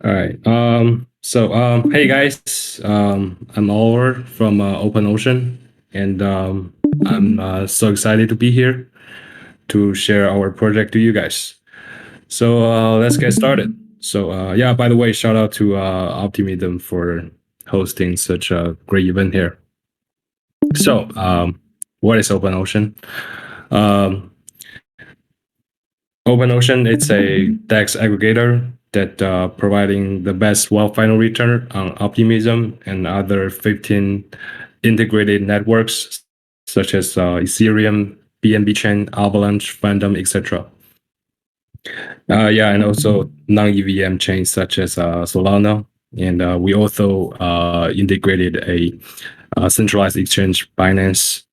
All right. Hey guys. I'm Oliver from OpenOcean, and I'm so excited to be here to share our project to you guys. Let's get started. Yeah. By the way, shout out to Optimism for hosting such a great event here. What is OpenOcean? Um, OpenOcean, it's a DEX aggregator that providing the best well final return on Optimism and other 15 integrated networks such as Ethereum, BNB chain, Avalanche, Phantom, etc. Yeah, and also non-EVM chains such as Solana. And we also integrated a centralized exchange, Binance.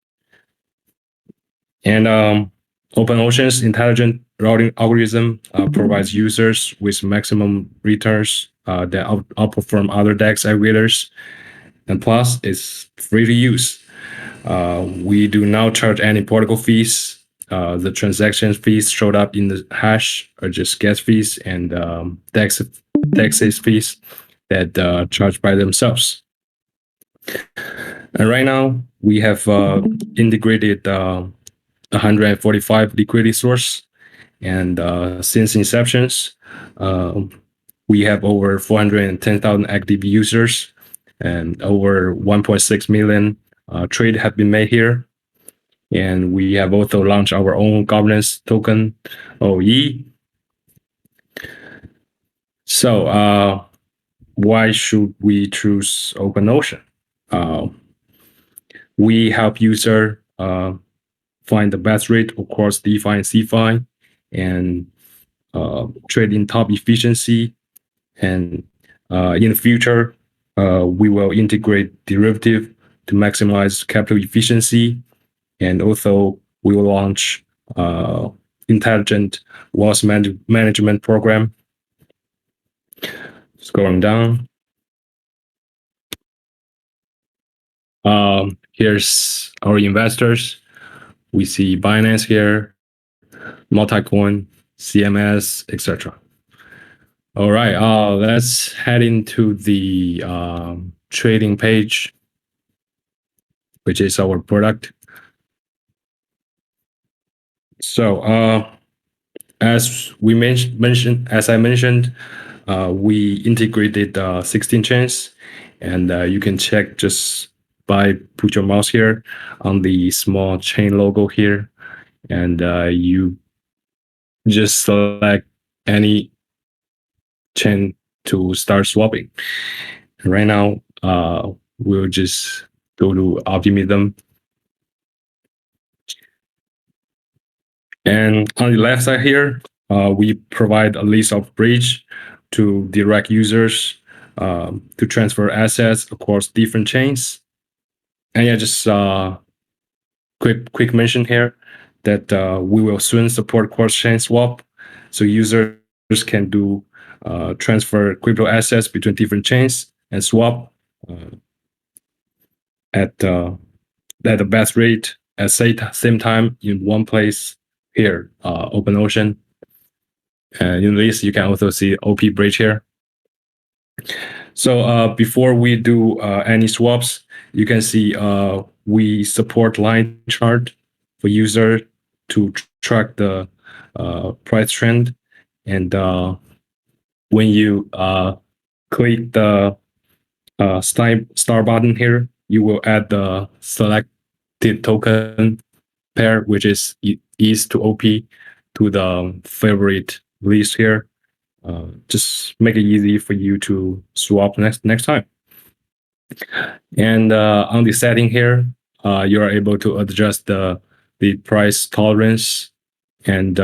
And OpenOcean's intelligent routing algorithm provides users with maximum returns that outperform other DEX aggregators. And plus, it's free to use. We do not charge any protocol fees. The transaction fees showed up in the hash are just gas fees and DEX fees that charged by themselves. And right now, we have integrated 145 liquidity source. And since inceptions, uh, we have over 410,000 active users and over 1.6 million trade have been made here. And we have also launched our own governance token, OE. So why should we choose OpenOcean? Uh, we help user find the best rate across DeFi and CeFi and trading top efficiency. And in the future, we will integrate derivative to maximize capital efficiency. And also, we will launch intelligent wealth management program. Scrolling down. Here's our investors. We see Binance here, Multicoin, CMS, etc. All right, let's head into the trading page, which is our product. So, as we mentioned, as I mentioned, we integrated 16 chains, and you can check just by put your mouse here on the small chain logo here, and you just select any chain to start swapping. Right now, we'll just go to Optimism. And on the left side here, we provide a list of bridge to direct users to transfer assets across different chains. And yeah, just quick mention here that we will soon support cross-chain swap, so users can do transfer crypto assets between different chains and swap at the best rate at same time in one place here, OpenOcean. And in this, you can also see OP bridge here. So before we do any swaps, you can see we support line chart for user to track the price trend. And when you click the star button here, you will add the selected token pair, which is ETH to OP, to the favorite list here. Just make it easy for you to swap next time. And on the setting here, you are able to adjust the price tolerance. And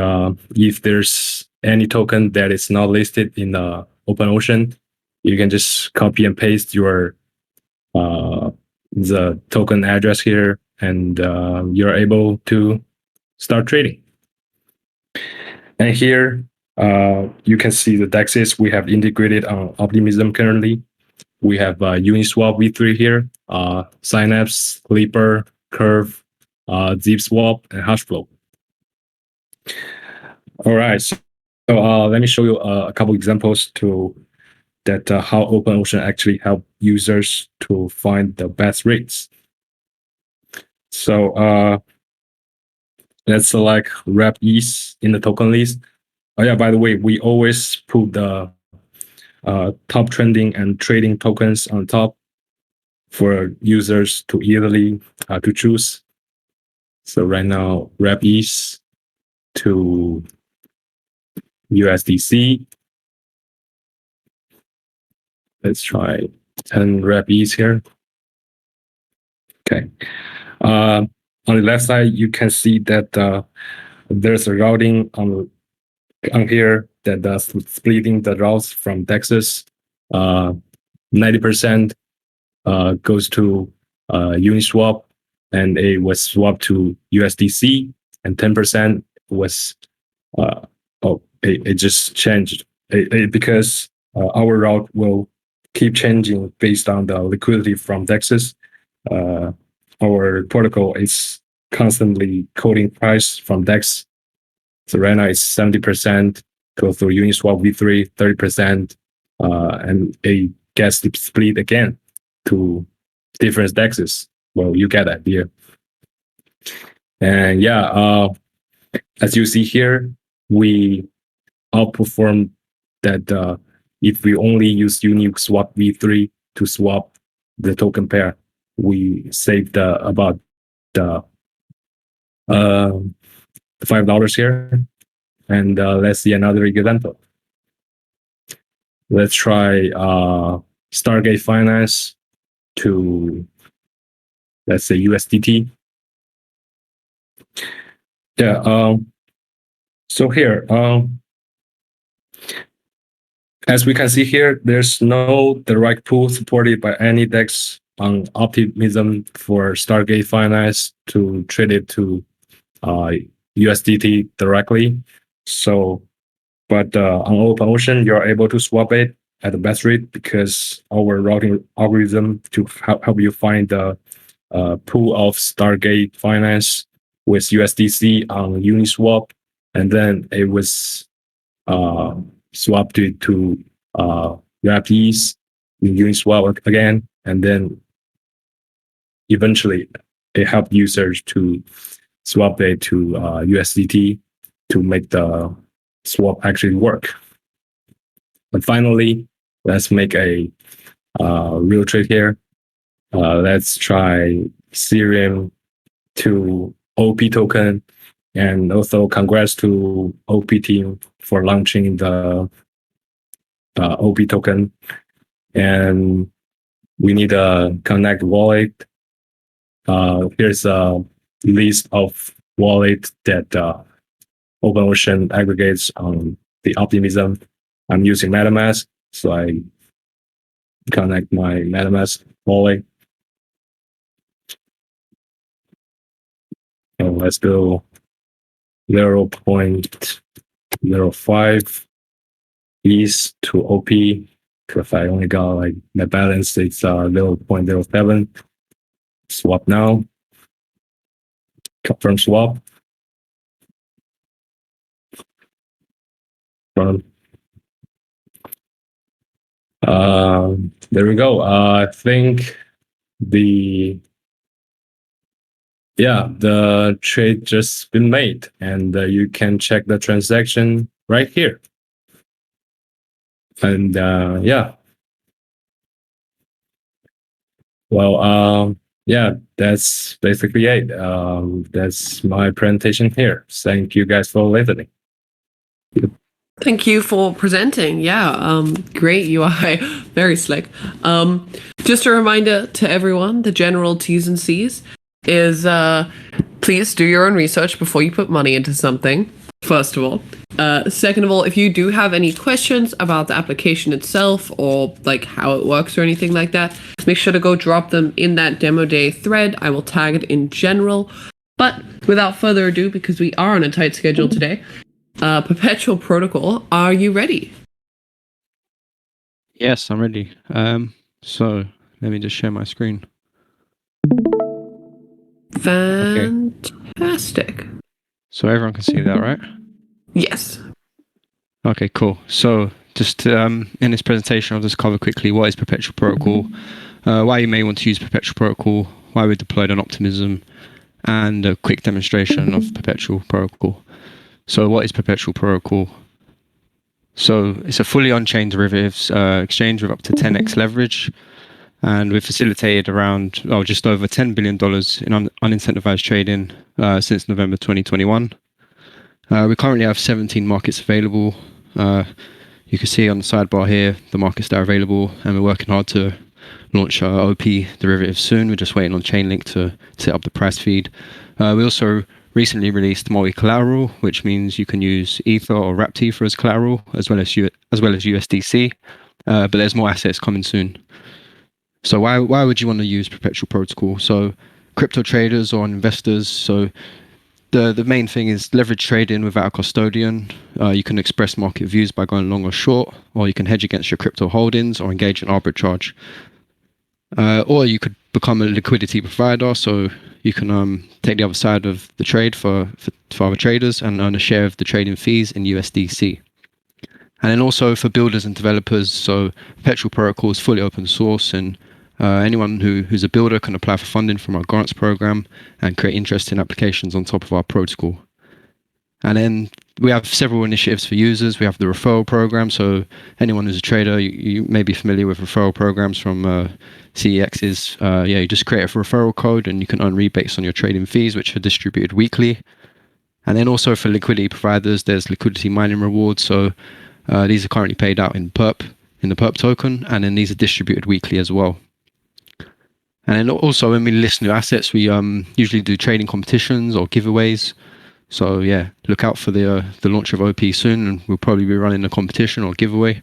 if there's any token that is not listed in the OpenOcean, you can just copy and paste your the token address here, and you're able to start trading. And here you can see the DEXs we have integrated on Optimism currently. We have Uniswap v3 here, Synapse, Clipper, Curve, ZipSwap, and Hashflow. All right, so let me show you a couple examples to that how OpenOcean actually help users to find the best rates. So let's select rep ease in the token list. Oh yeah, by the way, we always put the top trending and trading tokens on top for users to easily to choose. So right now, rep ease to USDC. Let's try 10 rep ease here. Okay. On the left side, you can see that there's a routing on here that does splitting the routes from Texas. 90% goes to Uniswap, and it was swapped to USDC, and 10% was it just changed because our route will keep changing based on the liquidity from Texas. Our protocol is constantly coding price from DEX. So right now it's 70% go through Uniswap V3, 30%, and it gets split again to different DEXs. Well, you get that idea. And yeah, as you see here, we outperform that if we only use Uniswap V3 to swap the token pair, we saved about $5 here. And let's see another example. Let's try Stargate Finance to, let's say, USDT. Yeah. So here, as we can see here, there's no direct pool supported by any DEX on Optimism for Stargate Finance to trade it to USDT directly. So, but on OpenOcean, you're able to swap it at the best rate because our routing algorithm to help you find the pool of Stargate Finance with USDC on Uniswap, and then it was swapped to Rapis in Uniswap again, and then eventually it helped users to swap it to USDT to make the swap actually work. And finally, let's make a real trade here. Let's try Ethereum to OP token. And also congrats to OP team for launching the OP token. And we need a connect wallet. Here's a list of wallet that OpenOcean aggregates on the Optimism. I'm using MetaMask, so I connect my MetaMask wallet. And let's go 0.05 ETH to OP, because I only got like my balance, it's 0.07. Swap now. Confirm swap. There we go. I think the trade just been made, and you can check the transaction right here. And well, that's basically it. That's my presentation here. Thank you guys for listening. Thank you for presenting. Yeah, great UI, very slick. Just a reminder to everyone, the general T's and C's is please do your own research before you put money into something, first of all. Second of all, if you do have any questions about the application itself or like how it works or anything like that, make sure to go drop them in that demo day thread. I will tag it in general. But without further ado, because we are on a tight schedule today, Perpetual Protocol, are you ready? Yes, I'm ready. So let me just share my screen. Fantastic. Okay. So everyone can see that, right? Yes. Okay, cool. So just in this presentation, I'll just cover quickly what is Perpetual Protocol, why you may want to use Perpetual Protocol, why we deployed on Optimism, and a quick demonstration of Perpetual Protocol. So what is Perpetual Protocol? So it's a fully on-chain derivatives exchange with up to 10x leverage, and we've facilitated around just over $10 billion in unincentivized trading since November 2021. We currently have 17 markets available. You can see on the sidebar here the markets that are available, and we're working hard to launch our OP derivatives soon. We're just waiting on Chainlink to set up the price feed. We also recently released multi-collateral, which means you can use Ether or wrapped Ether as collateral, as well as USDC. But there's more assets coming soon. So why would you want to use Perpetual Protocol? So crypto traders or investors. So the main thing is leverage trading without a custodian. You can express market views by going long or short, or you can hedge against your crypto holdings or engage in arbitrage. Or you could become a liquidity provider, so you can take the other side of the trade for other traders and earn a share of the trading fees in USDC. And then also for builders and developers, so Perpetual Protocol is fully open source, and anyone who's a builder can apply for funding from our grants program and create interesting applications on top of our protocol. And then we have several initiatives for users. We have the referral program. So anyone who's a trader, you may be familiar with referral programs from CEXs. You just create a referral code and you can earn rebates on your trading fees, which are distributed weekly. And then also for liquidity providers, there's liquidity mining rewards. So these are currently paid out in Perp, in the Perp token, and then these are distributed weekly as well. And then also when we list new assets, we usually do trading competitions or giveaways. So yeah, look out for the launch of OP soon, and we'll probably be running a competition or giveaway.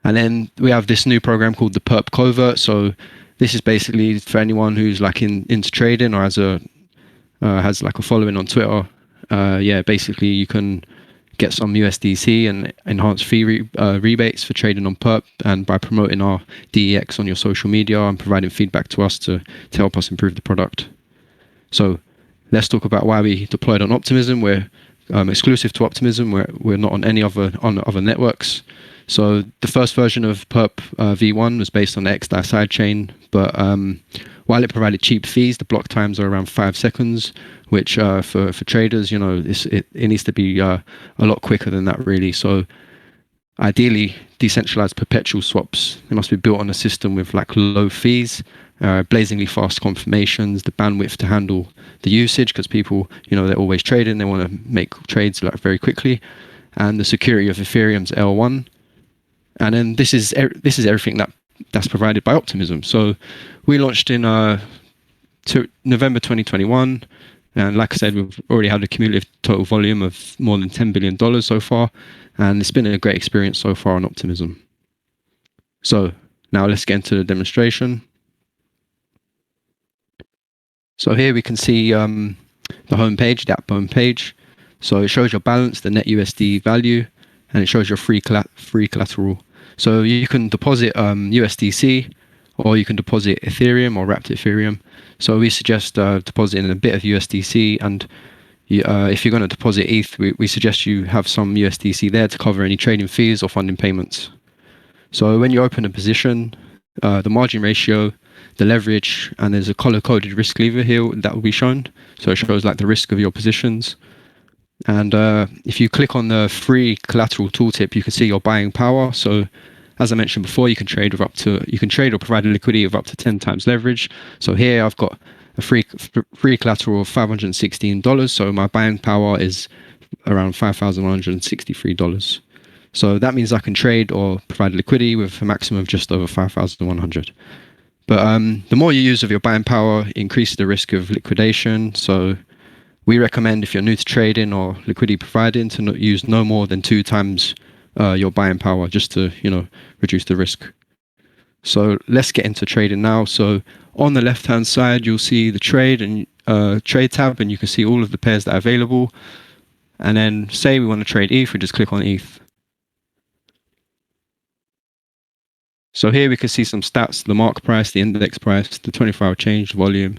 And then we have this new program called the Perp Covert. So this is basically for anyone who's like into trading or has like a following on Twitter. Basically you can get some USDC and enhanced fee rebates for trading on Perp, and by promoting our DEX on your social media and providing feedback to us to help us improve the product. So let's talk about why we deployed on Optimism. We're exclusive to Optimism. We're not on any other networks. So the first version of Perp v1 was based on the XDAI sidechain, but while it provided cheap fees, the block times are around 5 seconds, which for traders, it needs to be a lot quicker than that, really. So ideally, decentralized perpetual swaps, they must be built on a system with like low fees, blazingly fast confirmations, the bandwidth to handle the usage, because people, they're always trading, they want to make trades like very quickly, and the security of Ethereum's L1. And then this is everything that's provided by Optimism. So we launched in November 2021, and like I said, we've already had a cumulative total volume of more than $10 billion so far, and it's been a great experience so far on Optimism. So now let's get into the demonstration. So here we can see the home page, the app home page. So it shows your balance, the net USD value, and it shows your free collateral. So you can deposit USDC, or you can deposit Ethereum or wrapped Ethereum. So we suggest depositing a bit of USDC, and if you're going to deposit ETH, we suggest you have some USDC there to cover any trading fees or funding payments. So when you open a position, the margin ratio, the leverage, and there's a color-coded risk lever here that will be shown. So it shows like the risk of your positions. And if you click on the free collateral tooltip, you can see your buying power. So as I mentioned before, you can trade or provide a liquidity of up to 10 times leverage. So here I've got a free collateral of $516. So my buying power is around $5,163. So that means I can trade or provide liquidity with a maximum of just over 5,100. But the more you use of your buying power, it increases the risk of liquidation. So we recommend, if you're new to trading or liquidity providing, to not use no more than 2 times your buying power, just to reduce the risk. So let's get into trading now. So on the left hand side, you'll see the trade tab, and you can see all of the pairs that are available. And then say we want to trade ETH, we just click on ETH. So here we can see some stats: the mark price, the index price, the 24-hour change volume,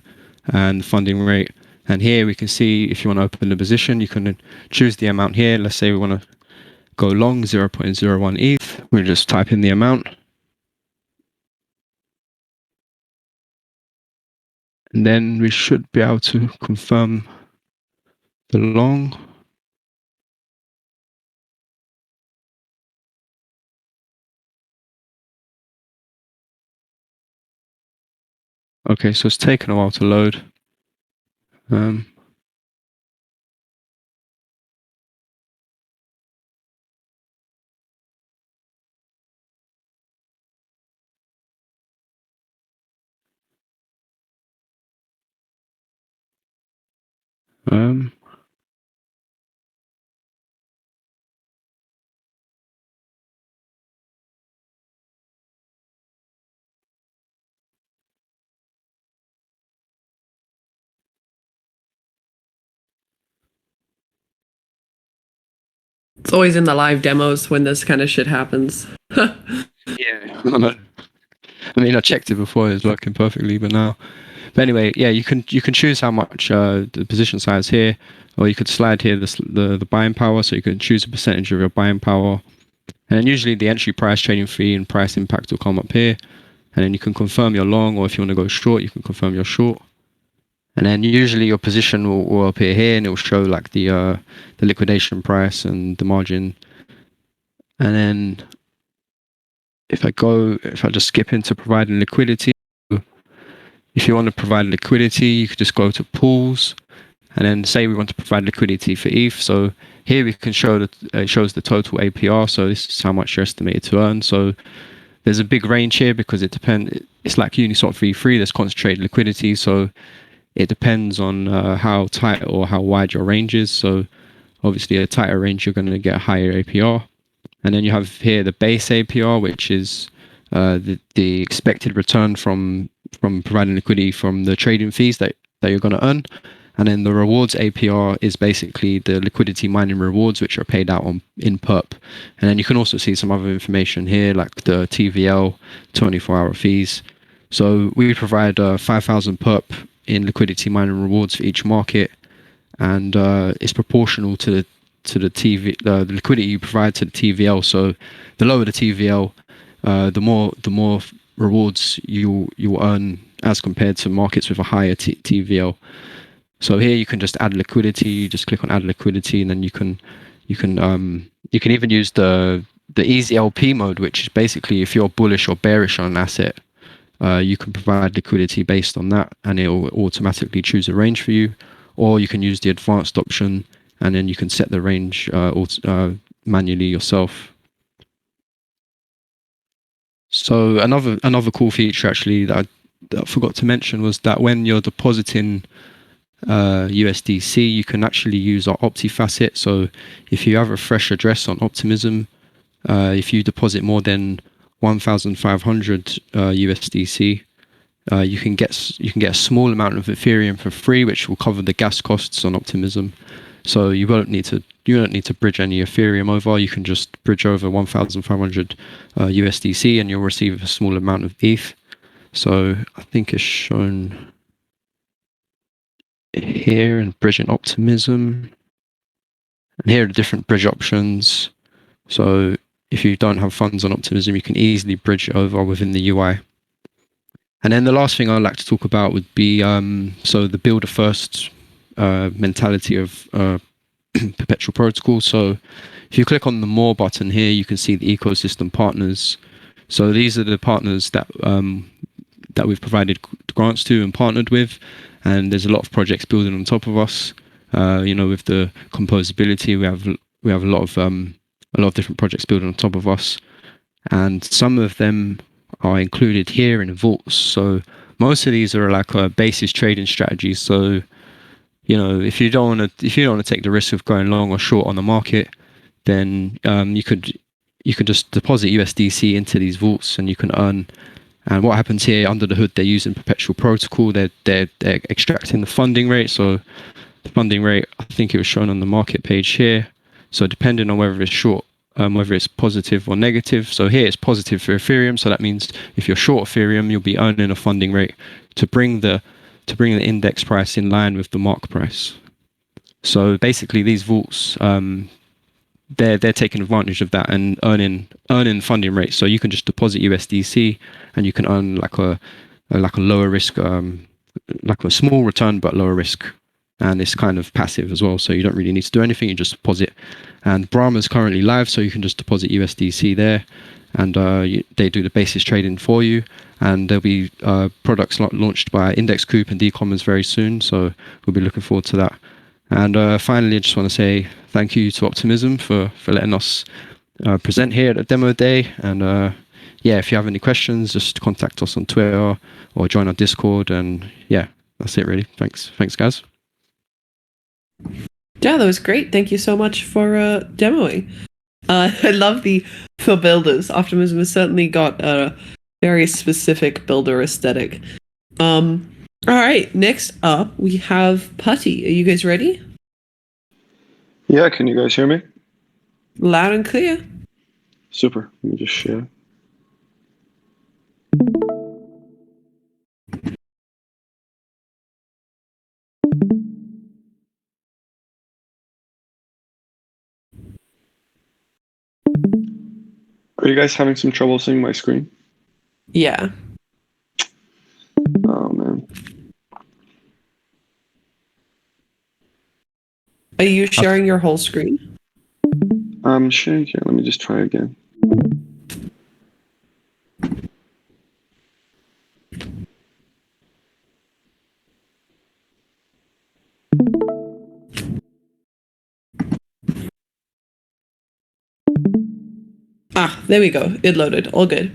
and the funding rate. And here we can see, if you want to open the position, you can choose the amount here. Let's say we want to go long 0.01 ETH. We'll just type in the amount. And then we should be able to confirm the long. Okay, so it's taken a while to load. It's always in the live demos when this kind of shit happens. Yeah, I mean, I checked it before; it was working perfectly, but now. But anyway, yeah, you can choose how much the position size here, or you could slide here the buying power. So you can choose a percentage of your buying power, and then usually the entry price, trading fee, and price impact will come up here, and then you can confirm your long, or if you want to go short, you can confirm your short. And then usually your position will appear here, and it will show like the liquidation price and the margin. And then if I just skip into providing liquidity, if you want to provide liquidity, you could just go to pools, and then say we want to provide liquidity for ETH. So here we can show that it shows the total APR. So this is how much you're estimated to earn. So there's a big range here because it depends. It's like Uniswap v3. There's concentrated liquidity, so it depends on how tight or how wide your range is. So obviously a tighter range, you're going to get a higher APR. And then you have here the base APR, which is the expected return from providing liquidity from the trading fees that you're going to earn. And then the rewards APR is basically the liquidity mining rewards, which are paid out in Perp. And then you can also see some other information here, like the TVL, 24-hour fees. So we provide 5,000 Perp in liquidity mining rewards for each market, and it's proportional to the liquidity you provide to the TVL. So the lower the TVL, the more rewards you earn as compared to markets with a higher TVL. So here you can just add liquidity. You just click on add liquidity, and then you can even use the easy LP mode, which is basically if you're bullish or bearish on an asset, you can provide liquidity based on that, and it will automatically choose a range for you. Or you can use the advanced option, and then you can set the range manually yourself. So another cool feature actually that I forgot to mention was that when you're depositing USDC, you can actually use our OptiFacet. So if you have a fresh address on Optimism, if you deposit more than 1,500 USDC, you can get a small amount of Ethereum for free, which will cover the gas costs on Optimism. So you don't need to bridge any Ethereum over. You can just bridge over 1,500 USDC, and you'll receive a small amount of ETH. So I think it's shown here in bridging Optimism, and here are the different bridge options. So if you don't have funds on Optimism, you can easily bridge it over within the UI. And then the last thing I'd like to talk about would be so the builder first mentality of Perpetual Protocol. So if you click on the more button here, you can see the ecosystem partners. So these are the partners that we've provided grants to and partnered with, and there's a lot of projects building on top of us. With the composability, we have a lot of different projects building on top of us, and some of them are included here in vaults. So most of these are like basis trading strategies. So if you don't want to take the risk of going long or short on the market, then you could just deposit USDC into these vaults, and you can earn. And what happens here under the hood, they're using Perpetual Protocol. They're extracting the funding rate. So the funding rate, I think it was shown on the market page here. So depending on whether it's short, whether it's positive or negative. So here it's positive for Ethereum. So that means if you're short Ethereum, you'll be earning a funding rate to bring the index price in line with the mark price. So basically these vaults, they're taking advantage of that and earning funding rates. So you can just deposit USDC and you can earn like a lower risk, like a small return but lower risk, and it's kind of passive as well. So you don't really need to do anything; you just deposit. And Brahma is currently live, so you can just deposit USDC there, and they do the basis trading for you. And there'll be products launched by Index Coop and D-Commons very soon, so we'll be looking forward to that. And finally, I just want to say thank you to Optimism for letting us present here at the demo day. And yeah, if you have any questions, just contact us on Twitter or join our Discord. And yeah, that's it really. Thanks, guys. Yeah, that was great. Thank you so much for demoing. I love the builders. Optimism has certainly got a very specific builder aesthetic. All right, next up we have Putty. Are you guys ready? Yeah, can you guys hear me? Loud and clear. Super. Let me just share. Are you guys having some trouble seeing my screen? Yeah. Oh, man. Are you sharing your whole screen? I'm sharing here. Let me just try again. Ah, there we go. It loaded. All good.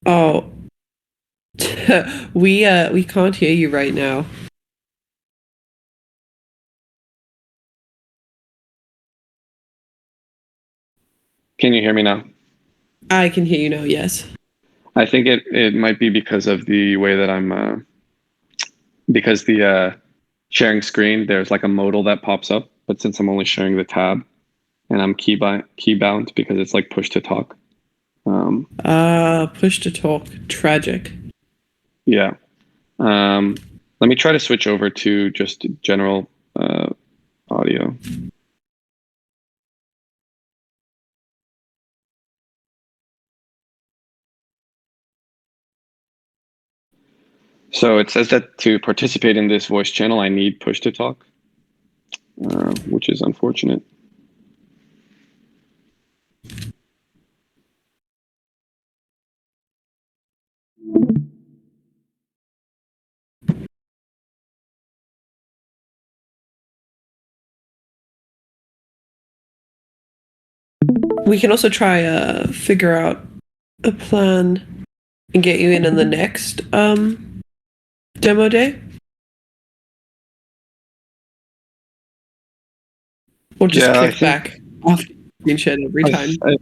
Oh. we can't hear you right now. Can you hear me now? I can hear you now, yes. I think it might be because of the way that I'm, because the sharing screen, there's like a modal that pops up, but since I'm only sharing the tab and I'm key bound because it's like push to talk. Push to talk. Tragic. Yeah. Let me try to switch over to just general audio. So it says that to participate in this voice channel, I need push to talk, which is unfortunate. We can also try figure out a plan and get you in the next demo day. Or just click back off screen share every time. I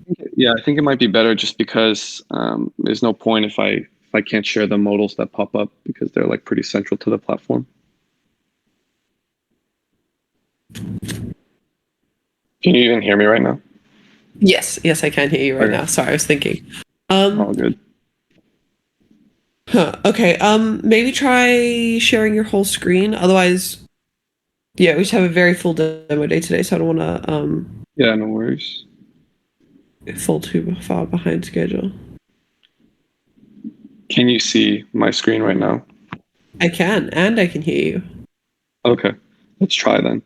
think it might be better just because there's no point if I can't share the modals that pop up because they're like pretty central to the platform. Can you even hear me right now? Yes, I can hear you right Okay. now. Sorry, I was thinking. All good. Okay. Maybe try sharing your whole screen. Otherwise, yeah, we just have a very full demo day today, so I don't want to Yeah, no worries. fall too far behind schedule. Can you see my screen right now? I can, and I can hear you. Okay, let's try then.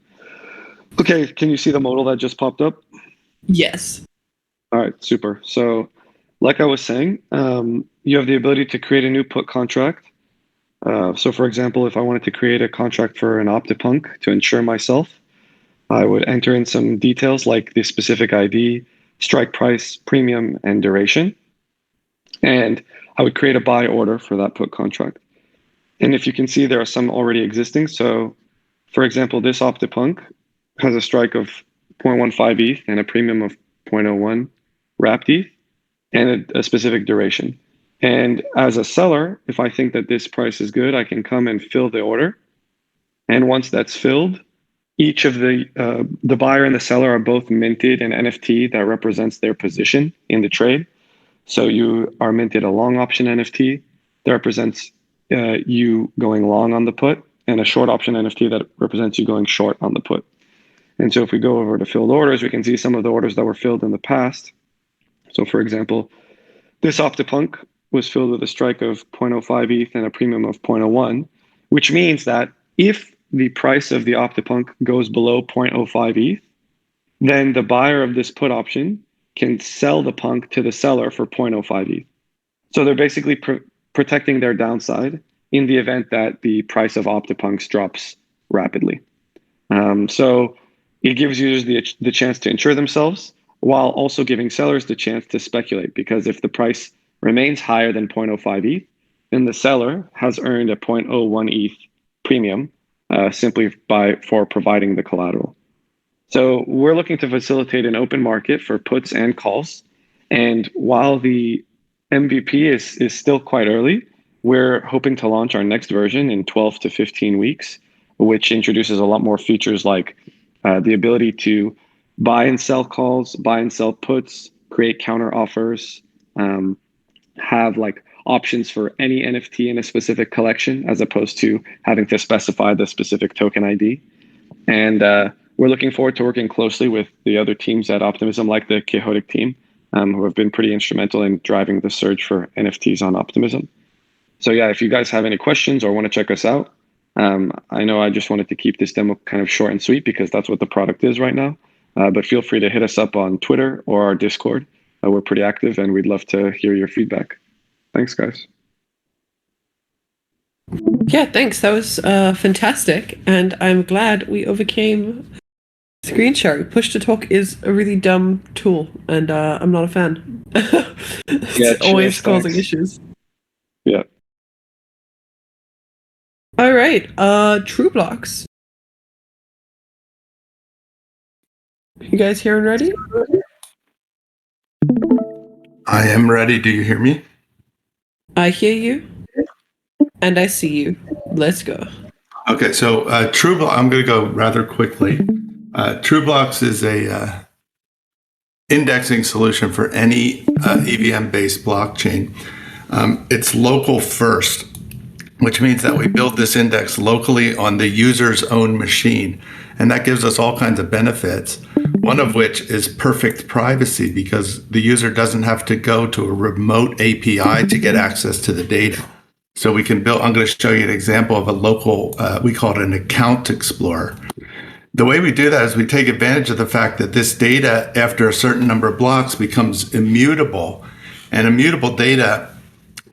Okay, can you see the modal that just popped up? Yes. All right, super. So, like I was saying, you have the ability to create a new put contract. So, for example, if I wanted to create a contract for an OptiPunk to insure myself, I would enter in some details like the specific ID, strike price, premium, and duration. And I would create a buy order for that put contract. And if you can see, there are some already existing. So, for example, this OptiPunk has a strike of 0.15 ETH and a premium of 0.01 wrapped ETH and a specific duration. And as a seller, if I think that this price is good, I can come and fill the order. And once that's filled, each of the buyer and the seller are both minted an NFT that represents their position in the trade. So you are minted a long option NFT that represents you going long on the put, and a short option NFT that represents you going short on the put. And so if we go over to filled orders, we can see some of the orders that were filled in the past. So for example, this OptiPunk was filled with a strike of 0.05 ETH and a premium of 0.01, which means that if the price of the OptiPunk goes below 0.05 ETH, then the buyer of this put option can sell the punk to the seller for 0.05 ETH. So they're basically protecting their downside in the event that the price of OptiPunks drops rapidly. So it gives users the chance to insure themselves while also giving sellers the chance to speculate, because if the price remains higher than 0.05 ETH, then the seller has earned a 0.01 ETH premium simply for providing the collateral. So we're looking to facilitate an open market for puts and calls. And while the MVP is still quite early, we're hoping to launch our next version in 12 to 15 weeks, which introduces a lot more features like the ability to buy and sell calls, buy and sell puts, create counter offers, have like options for any NFT in a specific collection, as opposed to having to specify the specific token ID. And we're looking forward to working closely with the other teams at Optimism, like the Quixotic team, who have been pretty instrumental in driving the surge for NFTs on Optimism. So yeah, if you guys have any questions or want to check us out, I know I just wanted to keep this demo kind of short and sweet because that's what the product is right now. But feel free to hit us up on Twitter or our Discord. We're pretty active and we'd love to hear your feedback. Thanks, guys. Yeah, thanks. That was fantastic. And I'm glad we overcame screen sharing. Push to talk is a really dumb tool, and I'm not a fan. It's always causing issues. Yeah. All right. Trueblocks. You guys here and ready? I am ready. Do you hear me? I hear you. And I see you. Let's go. Okay, so Trueblocks, I'm going to go rather quickly. Trueblocks is a indexing solution for any EVM-based blockchain. It's local first, which means that we build this index locally on the user's own machine. And that gives us all kinds of benefits, one of which is perfect privacy because the user doesn't have to go to a remote API to get access to the data. So we can build, I'm going to show you an example of a local, we call it an account explorer. The way we do that is we take advantage of the fact that this data, after a certain number of blocks, becomes immutable. And immutable data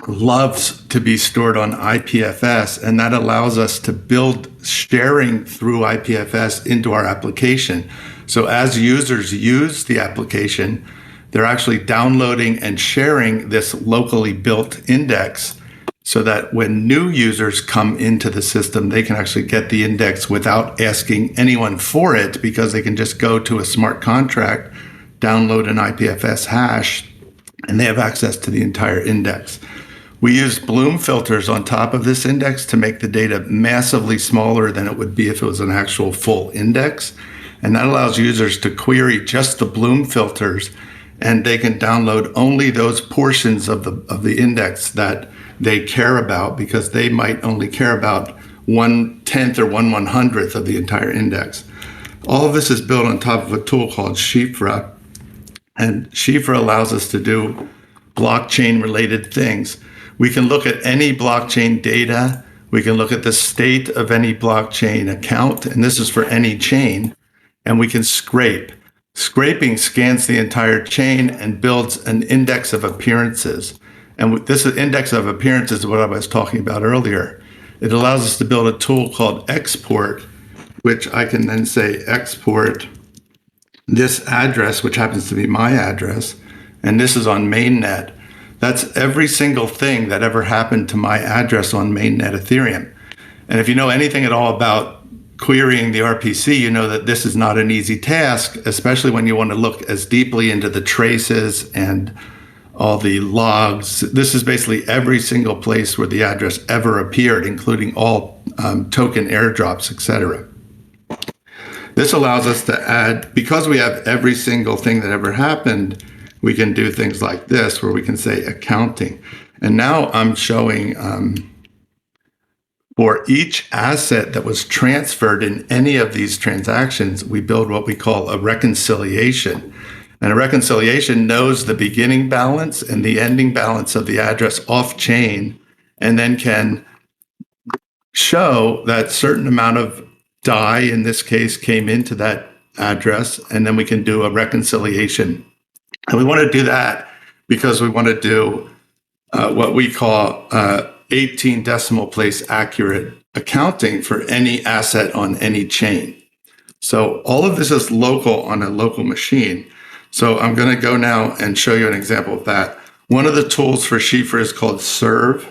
loves to be stored on IPFS, and that allows us to build sharing through IPFS into our application. So as users use the application, they're actually downloading and sharing this locally built index so that when new users come into the system, they can actually get the index without asking anyone for it because they can just go to a smart contract, download an IPFS hash, and they have access to the entire index. We use Bloom filters on top of this index to make the data massively smaller than it would be if it was an actual full index. And that allows users to query just the Bloom filters and they can download only those portions of the index that they care about, because they might only care about 1/10 or 1/100th of the entire index. All of this is built on top of a tool called Shifra, and Shifra allows us to do blockchain related things. We can look at any blockchain data. We can look at the state of any blockchain account, and this is for any chain, and we can scrape. Scraping scans the entire chain and builds an index of appearances. And this index of appearances is what I was talking about earlier. It allows us to build a tool called export, which I can then say export this address, which happens to be my address, and this is on mainnet. That's every single thing that ever happened to my address on mainnet Ethereum. And if you know anything at all about querying the RPC, you know that this is not an easy task, especially when you want to look as deeply into the traces and all the logs. This is basically every single place where the address ever appeared, including all token airdrops, etc. This allows us to add, because we have every single thing that ever happened, we can do things like this, where we can say accounting. And now I'm showing for each asset that was transferred in any of these transactions, we build what we call a reconciliation. And a reconciliation knows the beginning balance and the ending balance of the address off chain, and then can show that certain amount of DAI, in this case, came into that address, and then we can do a reconciliation. And we want to do that because we want to do what we call 18 decimal place accurate accounting for any asset on any chain. So all of this is local on a local machine. So I'm going to go now and show you an example of that. One of the tools for Shifra is called serve.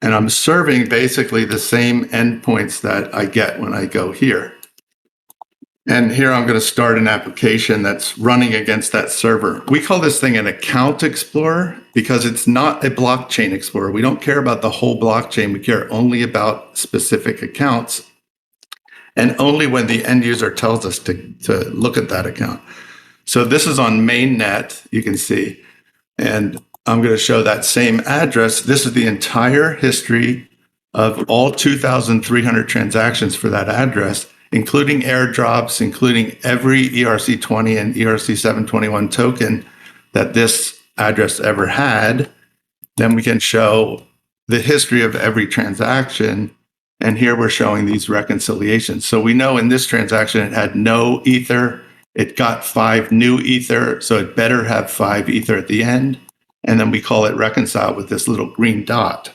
And I'm serving basically the same endpoints that I get when I go here. And here I'm going to start an application that's running against that server. We call this thing an account explorer because it's not a blockchain explorer. We don't care about the whole blockchain. We care only about specific accounts, and only when the end user tells us to look at that account. So this is on mainnet, you can see, and I'm going to show that same address. This is the entire history of all 2,300 transactions for that address, including airdrops, including every ERC20 and ERC721 token that this address ever had. Then we can show the history of every transaction. And here we're showing these reconciliations. So we know in this transaction, it had no ether. It got 5 new ether. So it better have 5 ether at the end. And then we call it reconcile with this little green dot.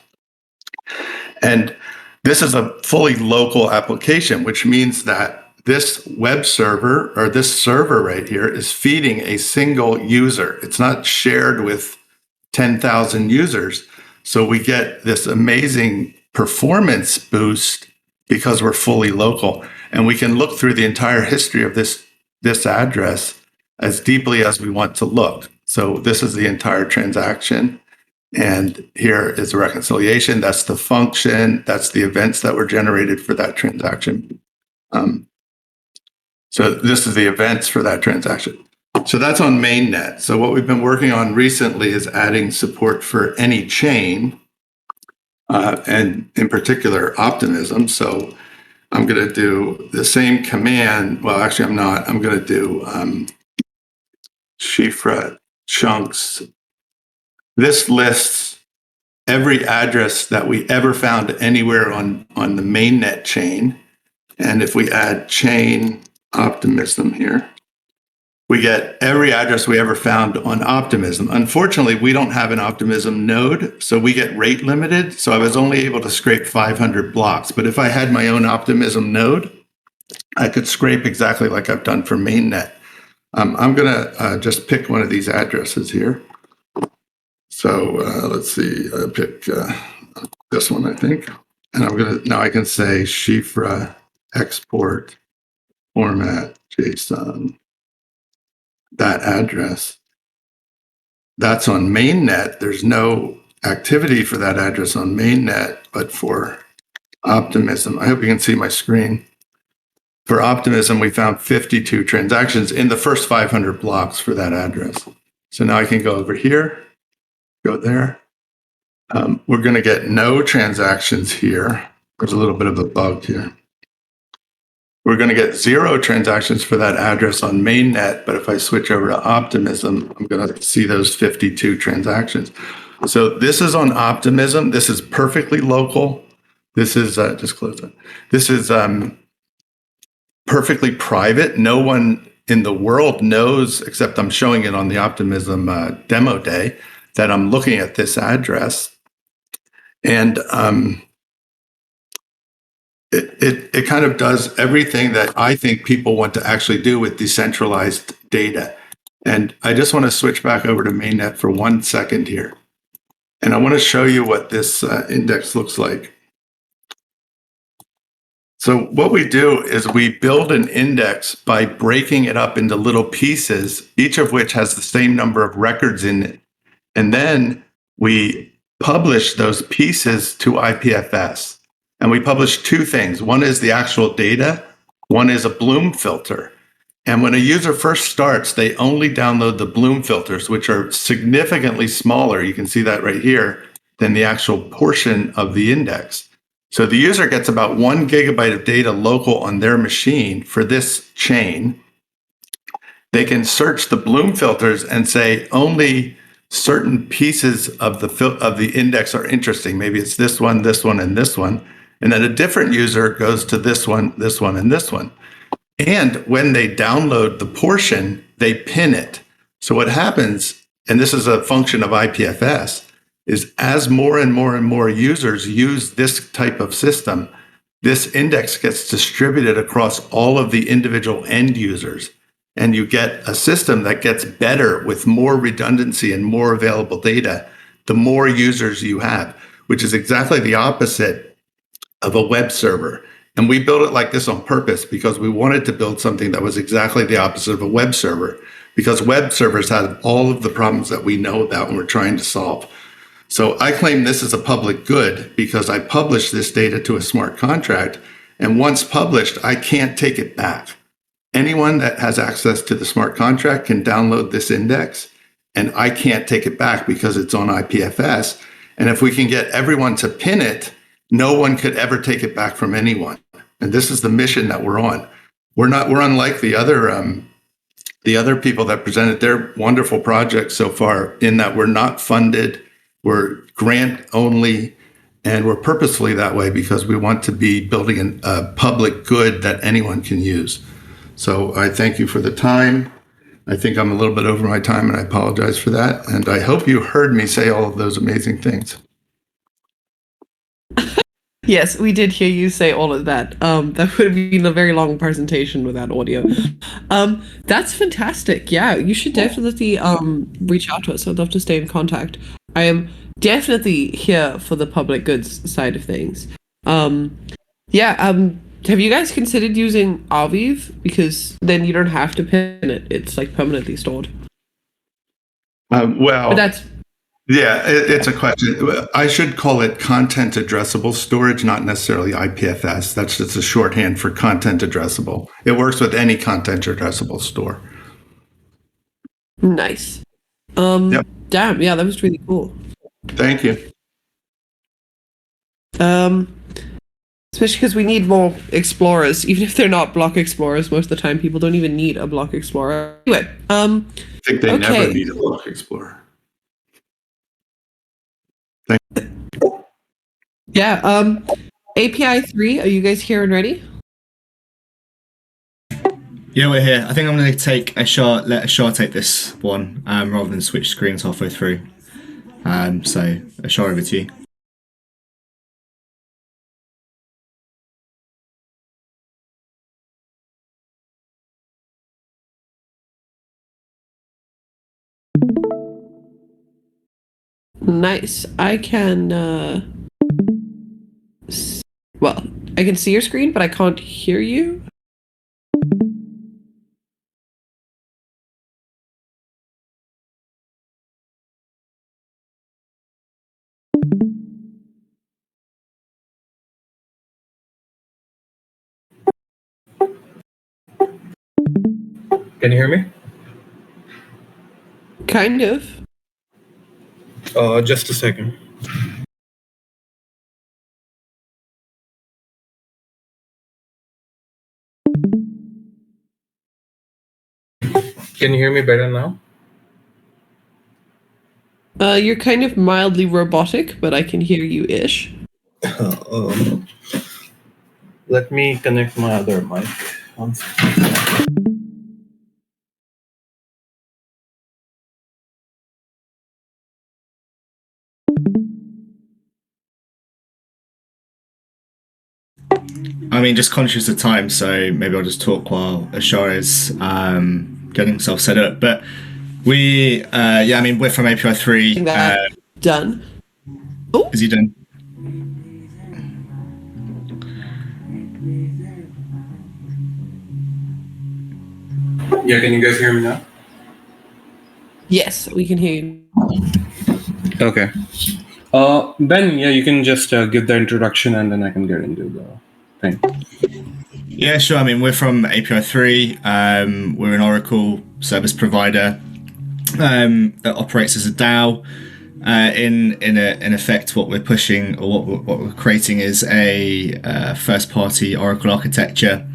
And this is a fully local application, which means that this web server, or this server right here, is feeding a single user. It's not shared with 10,000 users. So we get this amazing performance boost because we're fully local. And we can look through the entire history of this address as deeply as we want to look. So this is the entire transaction. And here is a reconciliation. That's the function. That's the events that were generated for that transaction. So this is the events for that transaction. So that's on mainnet. So what we've been working on recently is adding support for any chain, and in particular, Optimism. So I'm going to do the same command. Well, actually, I'm not. I'm going to do Shifra chunks. This lists every address that we ever found anywhere on the mainnet chain. And if we add chain Optimism here, we get every address we ever found on Optimism. Unfortunately, we don't have an Optimism node, so we get rate limited. So I was only able to scrape 500 blocks. But if I had my own Optimism node, I could scrape exactly like I've done for mainnet. I'm going to just pick one of these addresses here. So let's see, pick this one, I think. And I'm going to, now I can say Shifra export format JSON, that address. That's on mainnet. There's no activity for that address on mainnet, but for Optimism, I hope you can see my screen. For Optimism, we found 52 transactions in the first 500 blocks for that address. So now I can go over here, go there. We're going to get no transactions here. There's a little bit of a bug here. We're going to get 0 transactions for that address on mainnet, but if I switch over to Optimism, I'm going to see those 52 transactions. So this is on Optimism. This is perfectly local. This is, just close it. This is perfectly private. No one in the world knows, except I'm showing it on the Optimism demo day, that I'm looking at this address. And it kind of does everything that I think people want to actually do with decentralized data. And I just want to switch back over to mainnet for 1 second here. And I want to show you what this index looks like. So what we do is we build an index by breaking it up into little pieces, each of which has the same number of records in it. And then we publish those pieces to IPFS. And we publish 2 things. One is the actual data. One is a Bloom filter. And when a user first starts, they only download the Bloom filters, which are significantly smaller. You can see that right here than the actual portion of the index. So the user gets about 1 gigabyte of data local on their machine for this chain. They can search the Bloom filters and say only certain pieces of the index are interesting. Maybe it's this one, and this one. And then a different user goes to this one, and this one. And when they download the portion, they pin it. So what happens, and this is a function of IPFS, is as more and more and more users use this type of system, this index gets distributed across all of the individual end users. And you get a system that gets better with more redundancy and more available data, the more users you have, which is exactly the opposite of a web server. And we built it like this on purpose because we wanted to build something that was exactly the opposite of a web server, because web servers have all of the problems that we know about and we're trying to solve. So I claim this is a public good because I publish this data to a smart contract. And once published, I can't take it back. Anyone that has access to the smart contract can download this index, and I can't take it back because it's on IPFS. And if we can get everyone to pin it, no one could ever take it back from anyone. And this is the mission that we're on. We're unlike the other people that presented their wonderful projects so far, in that we're not funded, we're grant only, and we're purposefully that way because we want to be building a public good that anyone can use. So I thank you for the time. I think I'm a little bit over my time, and I apologize for that. And I hope you heard me say all of those amazing things. Yes, we did hear you say all of that. That would have been a very long presentation without audio. That's fantastic. Yeah, you should definitely reach out to us. I'd love to stay in contact. I am definitely here for the public goods side of things. Have you guys considered using Arviv? Because then you don't have to pin it. It's like permanently stored. But that's... Yeah, it's a question. I should call it content addressable storage, not necessarily IPFS. That's just a shorthand for content addressable. It works with any content addressable store. Nice. Yep. Damn, yeah, that was really cool. Thank you. Especially because we need more explorers, even if they're not block explorers. Most of the time, people don't even need a block explorer. Anyway, I think they never need a block explorer. Yeah. API3, are you guys here and ready? Yeah, we're here. I think I'm going to take let Ashar take this one rather than switch screens halfway through. So Ashar, over to you. Nice. I can I can see your screen, but I can't hear you. Can you hear me? Kind of. Just a second. Can you hear me better now? You're kind of mildly robotic, but I can hear you-ish. Let me connect my other mic. One second. I mean, just conscious of time, so maybe I'll just talk while Ashar is getting himself set up. But we're from API3. That done. Oh, Is he done? Yeah, can you guys hear me now? yes, we can hear you. Okay. Ben, yeah, you can just give the introduction and then I can get into the thing. Yeah, sure. I mean, we're from API3. We're an Oracle service provider that operates as a DAO. In effect, what we're pushing or what we're creating is a first-party Oracle architecture.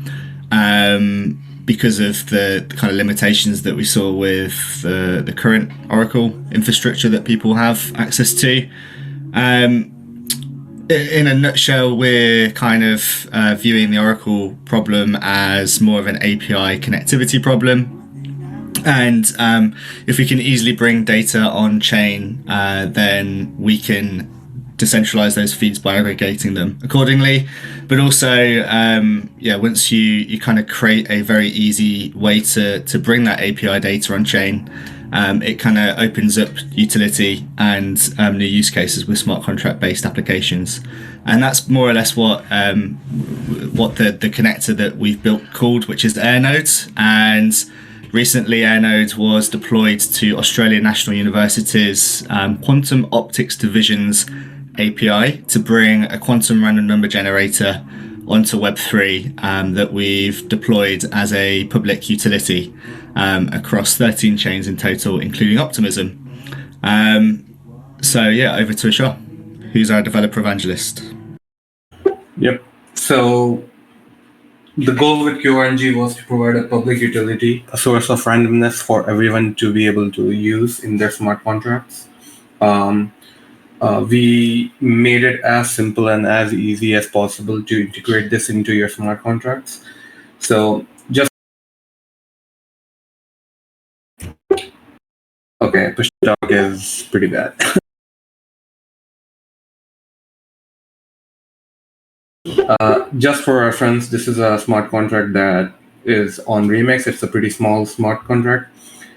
Because of the kind of limitations that we saw with the current Oracle infrastructure that people have access to. In a nutshell, we're kind of viewing the Oracle problem as more of an API connectivity problem. And if we can easily bring data on chain, then we can decentralize those feeds by aggregating them accordingly. But also, once you kind of create a very easy way to bring that API data on chain, it kind of opens up utility and new use cases with smart contract based applications. And that's more or less what the connector that we've built called, which is AirNode. And recently, AirNode was deployed to Australian National University's Quantum Optics Division's API to bring a quantum random number generator onto Web3 that we've deployed as a public utility across 13 chains in total, including Optimism. Over to Ashar, who's our developer evangelist. Yep. So the goal with QRNG was to provide a public utility, a source of randomness for everyone to be able to use in their smart contracts. We made it as simple and as easy as possible to integrate this into your smart contracts. So push talk is pretty bad. Just for reference, this is a smart contract that is on Remix. It's a pretty small smart contract.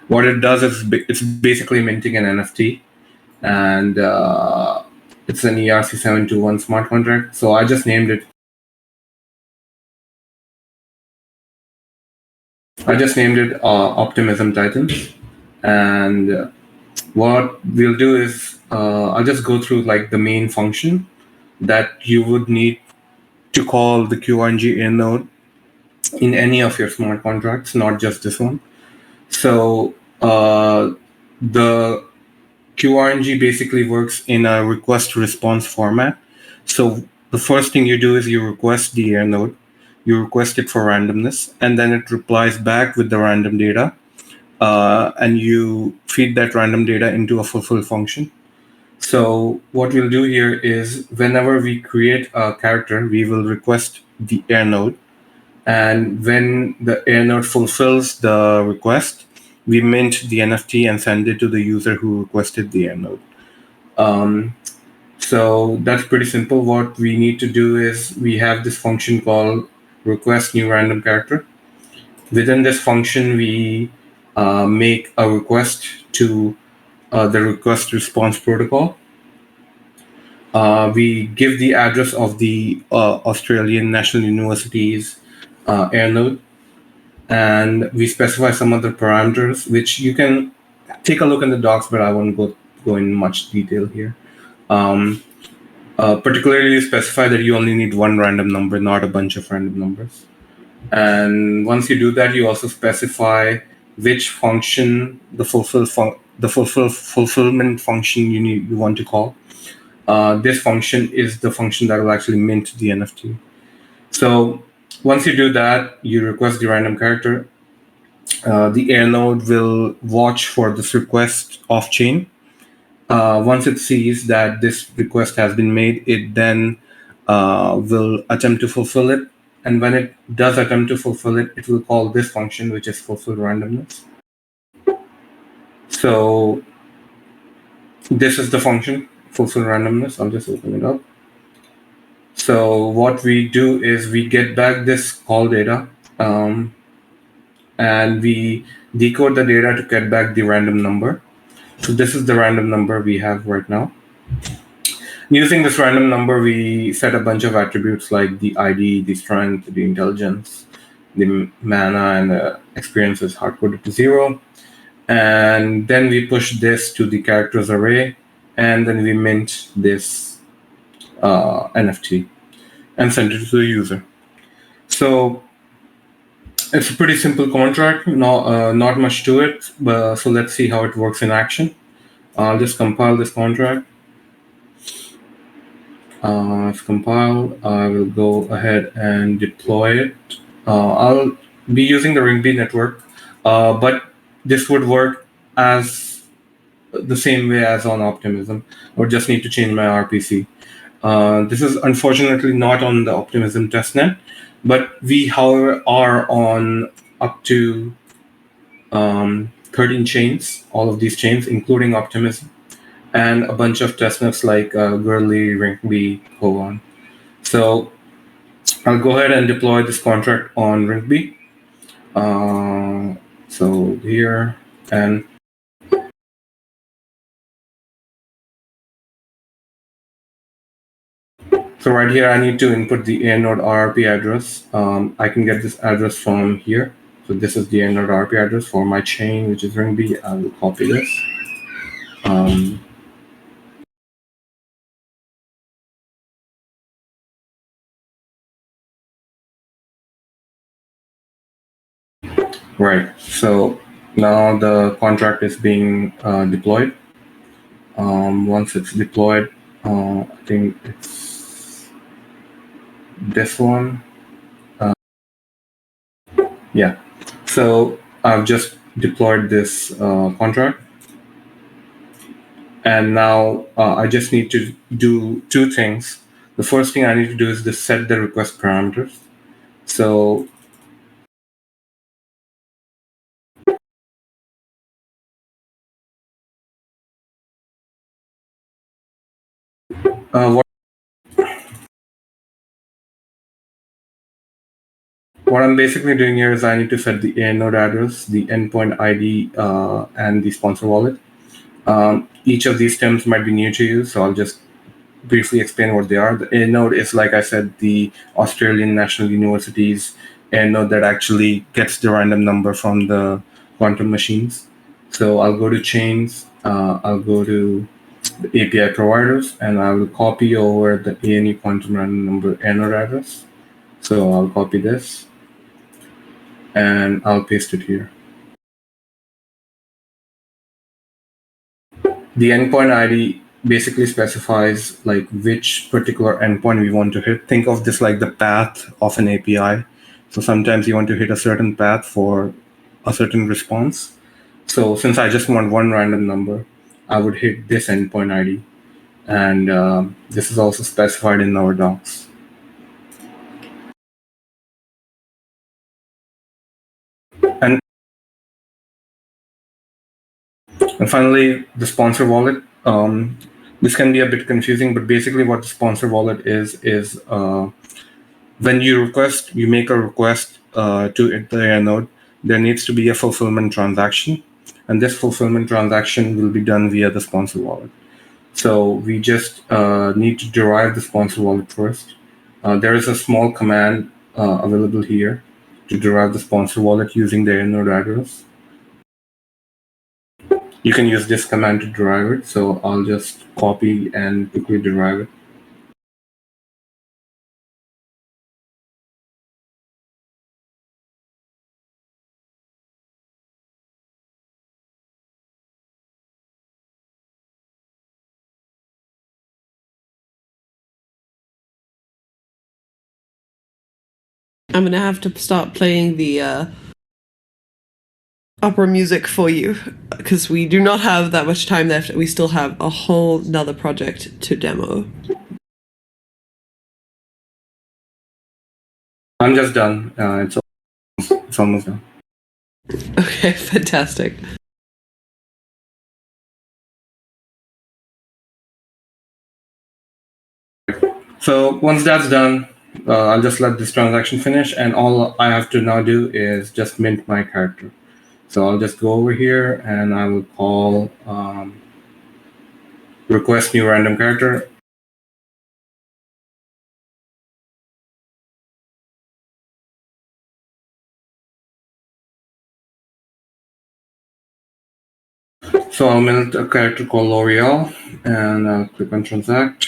What it does is it's basically minting an NFT, and it's an ERC721 smart contract. So I just named it. Optimism Titans. And what we'll do is I'll just go through like the main function that you would need to call the QRNG node in any of your smart contracts, not just this one. So the QRNG basically works in a request response format. So the first thing you do is you request the air node, you request it for randomness, and then it replies back with the random data. And you feed that random data into a fulfill function. So what we'll do here is whenever we create a character, we will request the air node. And when the air node fulfills the request, we mint the NFT and send it to the user who requested the air node. So that's pretty simple. What we need to do is we have this function called request new random character. Within this function, we make a request to the request response protocol. We give the address of the Australian National University's air node, and we specify some other parameters, which you can take a look in the docs, but I won't go in much detail here. Particularly, you specify that you only need one random number, not a bunch of random numbers. And once you do that, you also specify which function the fulfill the fulfillment function you want to call. This function is the function that will actually mint the NFT. So once you do that, you request the random character. The air node will watch for this request off chain. Once it sees that this request has been made, it then will attempt to fulfill it. And when it does attempt to fulfill it, it will call this function, which is fulfill randomness. So this is the function, fulfill randomness. I'll just open it up. So what we do is we get back this call data, and we decode the data to get back the random number. So this is the random number we have right now. Using this random number, we set a bunch of attributes like the ID, the strength, the intelligence, the mana, and the experience is hard-coded to 0. And then we push this to the characters array, and then we mint this NFT and send it to the user. So it's a pretty simple contract, not much to it, so let's see how it works in action. I'll just compile this contract. It's compiled. I will go ahead and deploy it. I'll be using the Ringbe network, but this would work as the same way as on Optimism, or just need to change my RPC. This is unfortunately not on the Optimism testnet, but we, however, are on up to 13 chains, all of these chains, including Optimism, and a bunch of testnets like Gurley, Ringbe, Hoon. So I'll go ahead and deploy this contract on Ringbe. So here, and so right here, I need to input the AirNode RRP address. I can get this address from here. So this is the AirNode RRP address for my chain, which is Ringbe. I will copy this. Right. So now the contract is being deployed. Once it's deployed, I think it's this one. Yeah. So I've just deployed this contract. And now I just need to do two things. The first thing I need to do is to set the request parameters. So what I'm basically doing here is I need to set the node address, the endpoint ID, and the sponsor wallet. Each of these terms might be new to you, so I'll just briefly explain what they are. The node is, like I said, the Australian National University's node that actually gets the random number from the quantum machines. So I'll go to chains, I'll go to the API providers, and I will copy over the ANU quantum random number node address. So I'll copy this, and I'll paste it here. The endpoint ID basically specifies like which particular endpoint we want to hit. Think of this like the path of an API. So sometimes you want to hit a certain path for a certain response. So since I just want one random number, I would hit this endpoint ID. And this is also specified in our docs. And finally, the sponsor wallet. This can be a bit confusing, but basically what the sponsor wallet is when you make a request to the node, there needs to be a fulfillment transaction. And this fulfillment transaction will be done via the sponsor wallet. So we just need to derive the sponsor wallet first. There is a small command available here to derive the sponsor wallet using the node address. You can use this command to derive it. So I'll just copy and quickly derive it. I'm gonna have to start playing the opera music for you because we do not have that much time left. We still have a whole nother project to demo. I'm just done. It's almost done. Okay, fantastic. So once that's done, I'll just let this transaction finish, and all I have to now do is just mint my character. So I'll just go over here and I will call request new random character. So I'll mint a character called L'Oreal, and I'll click on transact.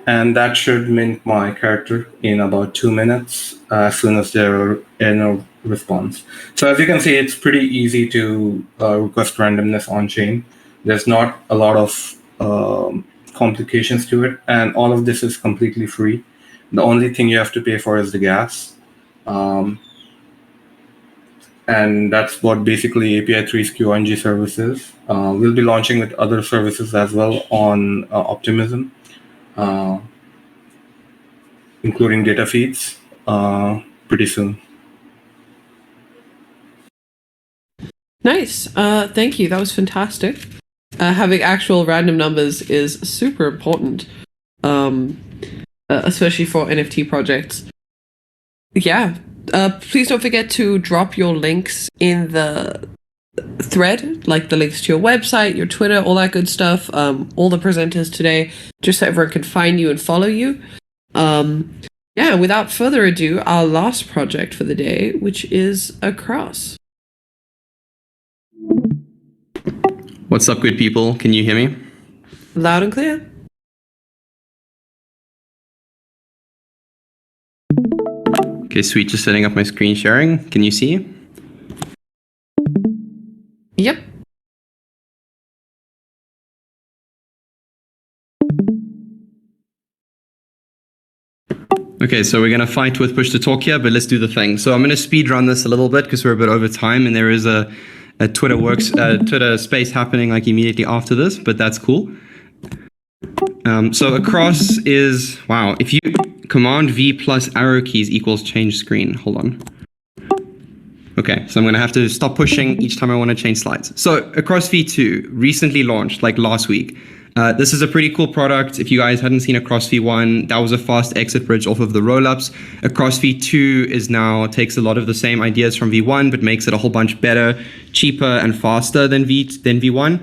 And that should mint my character in about 2 minutes as soon as there is no response. So as you can see, it's pretty easy to request randomness on chain. There's not a lot of complications to it, and all of this is completely free. The only thing you have to pay for is the gas. And that's what basically API3's QRNG service is. We'll be launching with other services as well on Optimism. Including data feeds pretty soon. Nice. Thank you. That was fantastic. Having actual random numbers is super important, especially for NFT projects. Yeah. Please don't forget to drop your links in the thread, like the links to your website, your Twitter, all that good stuff, all the presenters today, just so everyone can find you and follow you. Yeah, without further ado, our last project for the day, which is Across. What's up, good people? Can you hear me? Loud and clear. Okay, sweet. Just setting up my screen sharing. Can you see? Yep. Okay, so we're going to fight with push to talk here, but let's do the thing. So I'm going to speed run this a little bit because we're a bit over time, and there is a Twitter space happening like immediately after this, but that's cool. So across is, wow, if you command V plus arrow keys equals change screen. Hold on. Okay, so I'm going to have to stop pushing each time I want to change slides. So Across V2 recently launched like last week. This is a pretty cool product. If you guys hadn't seen Across V1, that was a fast exit bridge off of the rollups. Across V2 is now takes a lot of the same ideas from V1, but makes it a whole bunch better, cheaper, and faster than V1.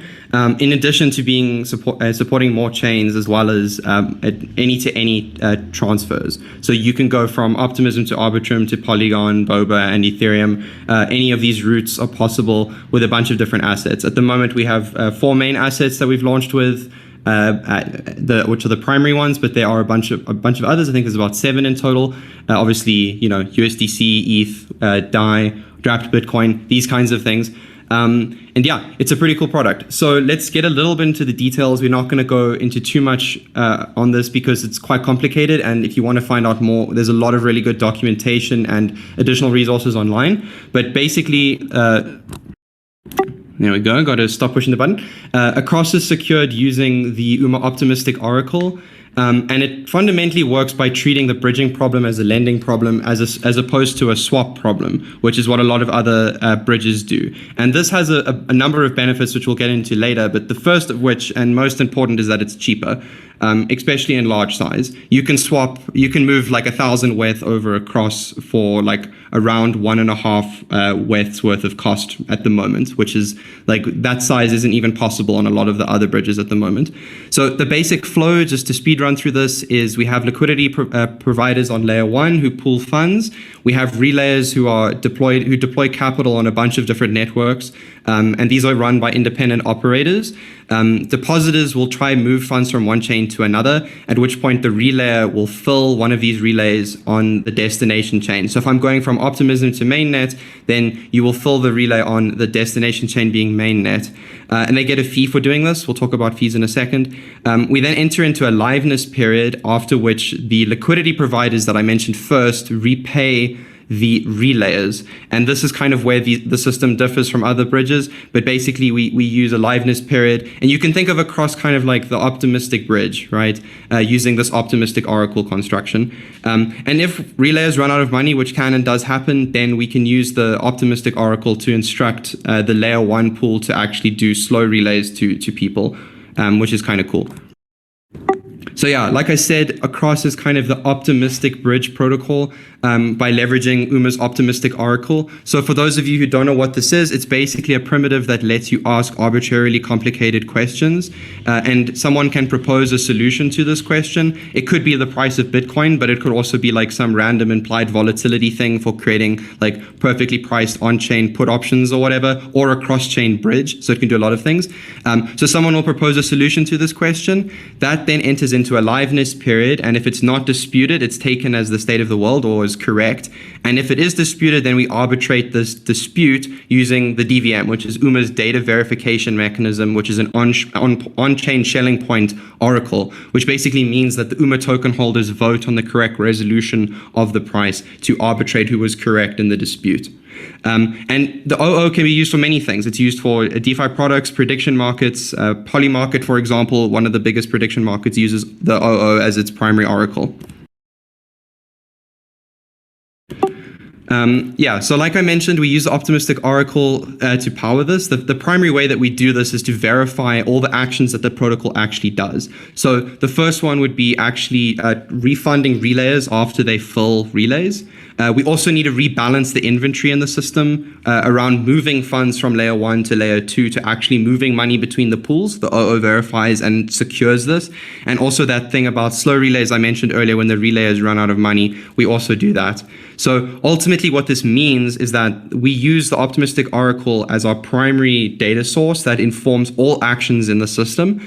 In addition to being supporting more chains as well as any-to-any transfers. So you can go from Optimism to Arbitrum to Polygon, Boba, and Ethereum. Any of these routes are possible with a bunch of different assets. At the moment, we have 4 main assets that we've launched with. Which are the primary ones, but there are a bunch of others. I think there's about 7 in total. Obviously, USDC, ETH, DAI, Wrapped Bitcoin, these kinds of things. And yeah, it's a pretty cool product. So let's get a little bit into the details. We're not going to go into too much on this because it's quite complicated. And if you want to find out more, there's a lot of really good documentation and additional resources online. But basically, there we go. Got to stop pushing the button. Across is secured using the UMA Optimistic Oracle. And it fundamentally works by treating the bridging problem as a lending problem as opposed to a swap problem, which is what a lot of other bridges do. And this has a number of benefits, which we'll get into later. But the first of which, and most important, is that it's cheaper, especially in large size. You can move like 1,000 WETH over Across for like around 1.5 WETHs worth of cost at the moment, which is like that size isn't even possible on a lot of the other bridges at the moment. So the basic flow, just to speed run through this, is we have liquidity providers on layer 1 who pool funds. We have relayers who deploy capital on a bunch of different networks, and these are run by independent operators. Depositors will try and move funds from one chain to another, at which point the relayer will fill one of these relays on the destination chain. So if I'm going from Optimism to mainnet, then you will fill the relay on the destination chain being mainnet. and they get a fee for doing this. We'll talk about fees in a second. We then enter into a liveness period, after which the liquidity providers that I mentioned first repay the relayers. And this is kind of where the system differs from other bridges, but basically we use a liveness period, and you can think of a cross kind of like the optimistic bridge, right? Using this optimistic oracle construction. And if relayers run out of money, which can and does happen, then we can use the optimistic oracle to instruct the layer 1 pool to actually do slow relays to people, which is kind of cool. So yeah, like I said, Across is kind of the optimistic bridge protocol by leveraging UMA's optimistic oracle. So for those of you who don't know what this is, it's basically a primitive that lets you ask arbitrarily complicated questions, and someone can propose a solution to this question. It could be the price of Bitcoin, but it could also be like some random implied volatility thing for creating like perfectly priced on-chain put options or whatever, or a cross-chain bridge. So it can do a lot of things. So someone will propose a solution to this question. That then enters into a liveness period, and if it's not disputed, it's taken as the state of the world or is correct. And if it is disputed, then we arbitrate this dispute using the DVM, which is UMA's data verification mechanism, which is an on-chain shelling point oracle, which basically means that the UMA token holders vote on the correct resolution of the price to arbitrate who was correct in the dispute. And the OO can be used for many things. It's used for DeFi products, prediction markets. Polymarket, for example, one of the biggest prediction markets, uses the OO as its primary oracle. So like I mentioned, we use the optimistic oracle to power this. The primary way that we do this is to verify all the actions that the protocol actually does. So the first one would be actually refunding relayers after they fill relays. We also need to rebalance the inventory in the system around moving funds from layer 1 to layer 2 to actually moving money between the pools. The OO verifies and secures this. And also that thing about slow relays I mentioned earlier, when the relayers run out of money, we also do that. So ultimately what this means is that we use the optimistic oracle as our primary data source that informs all actions in the system,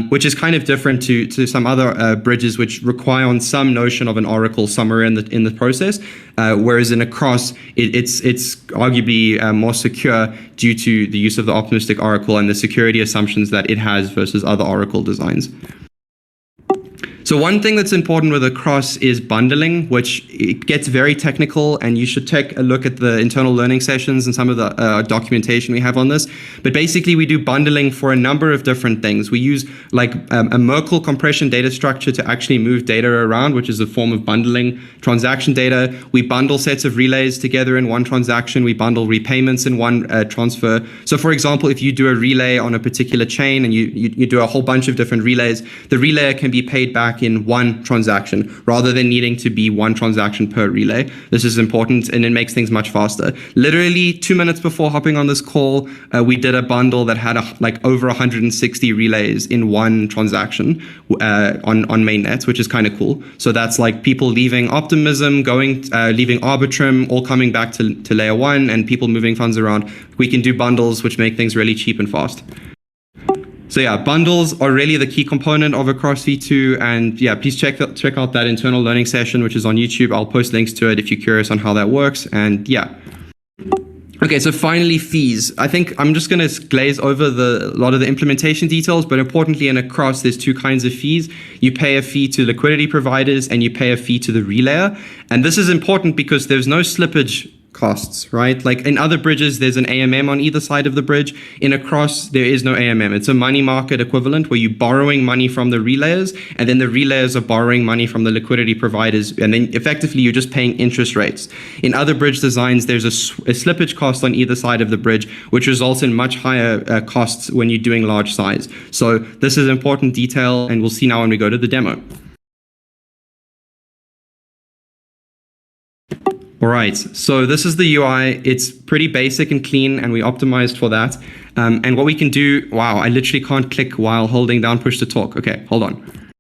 which is kind of different to some other bridges which rely on some notion of an oracle somewhere in the process, whereas in Across, it's arguably more secure due to the use of the optimistic oracle and the security assumptions that it has versus other oracle designs. So one thing that's important with Across is bundling, which it gets very technical, and you should take a look at the internal learning sessions and some of the documentation we have on this. But basically, we do bundling for a number of different things. We use like a Merkle compression data structure to actually move data around, which is a form of bundling transaction data. We bundle sets of relays together in one transaction. We bundle repayments in one transfer. So for example, if you do a relay on a particular chain and you do a whole bunch of different relays, the relayer can be paid back in one transaction rather than needing to be one transaction per relay. This is important, and it makes things much faster. Literally 2 minutes before hopping on this call, we did a bundle that had like over 160 relays in one transaction on mainnet, which is kind of cool. So that's like people leaving Optimism, leaving Arbitrum, all coming back to layer 1, and people moving funds around. We can do bundles, which make things really cheap and fast. So yeah, bundles are really the key component of Across v2, and yeah, please check out that internal learning session, which is on YouTube. I'll post links to it if you're curious on how that works, and yeah. Okay, so finally, fees. I think I'm just going to glaze over a lot of the implementation details, but importantly in Across, there's two kinds of fees. You pay a fee to liquidity providers and you pay a fee to the relayer, and this is important because there's no slippage costs, right? Like in other bridges, there's an AMM on either side of the bridge. In Across, there is no AMM. It's a money market equivalent where you're borrowing money from the relayers, and then the relayers are borrowing money from the liquidity providers, and then effectively you're just paying interest rates. In other bridge designs, there's a slippage cost on either side of the bridge, which results in much higher costs when you're doing large size. So this is important detail, and we'll see now when we go to the demo. All right, so this is the UI. It's pretty basic and clean, and we optimized for that. And what we can do, wow, I literally can't click while holding down push to talk. Okay, hold on.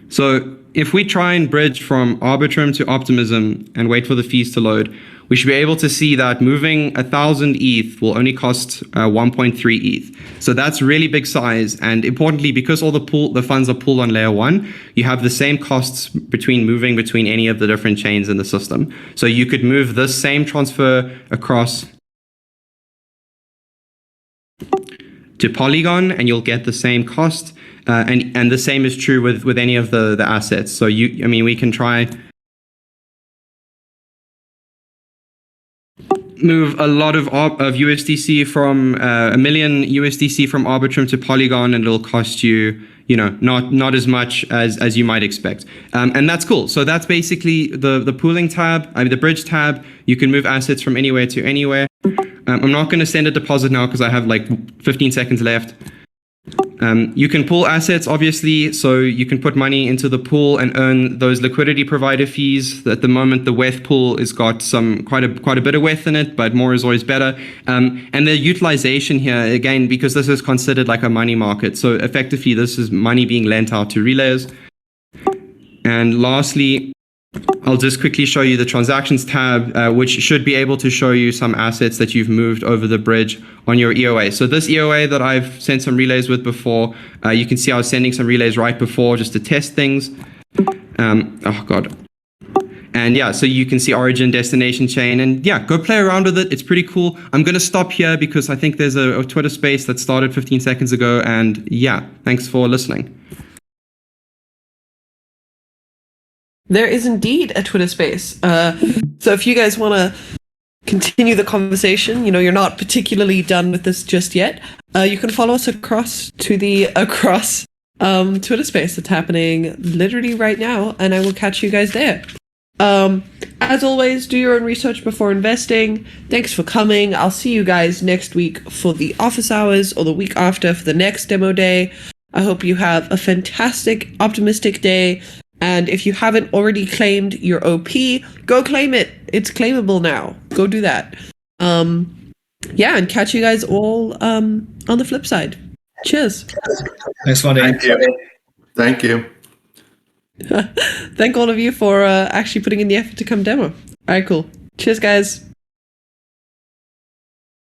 So if we try and bridge from Arbitrum to Optimism and wait for the fees to load, we should be able to see that moving 1,000 ETH will only cost 1.3 ETH. So that's really big size. And importantly, because all the funds are pooled on layer 1, you have the same costs moving between any of the different chains in the system. So you could move this same transfer across to Polygon and you'll get the same cost. And the same is true with any of the assets. So we can try move a lot of USDC from $1 million USDC from Arbitrum to Polygon, and it'll cost you, not as much as you might expect. And that's cool. So that's basically the pooling tab, the bridge tab. You can move assets from anywhere to anywhere. I'm not going to send a deposit now because I have like 15 seconds left. You can pool assets, obviously, so you can put money into the pool and earn those liquidity provider fees. At the moment, the WETH pool has got quite a bit of WETH in it, but more is always better. And the utilization here, again, because this is considered like a money market, so effectively this is money being lent out to relayers. And lastly, I'll just quickly show you the transactions tab, which should be able to show you some assets that you've moved over the bridge on your EOA. So this EOA that I've sent some relays with before, you can see I was sending some relays right before just to test things. Oh God. And yeah, so you can see origin, destination chain, and yeah, go play around with it. It's pretty cool. I'm going to stop here because I think there's a Twitter space that started 15 seconds ago. And yeah, thanks for listening. There is indeed a Twitter space. So if you guys want to continue the conversation, you're not particularly done with this just yet, you can follow us across Twitter space that's happening literally right now, and I will catch you guys there. As always, do your own research before investing. Thanks for coming. I'll see you guys next week for the office hours, or the week after for the next demo day. I hope you have a fantastic, optimistic day. And if you haven't already claimed your OP, go claim it. It's claimable now. Go do that. Yeah, and catch you guys all on the flip side. Cheers. Thanks, Monty. Thank you. Thank all of you for actually putting in the effort to come demo. All right, cool. Cheers, guys.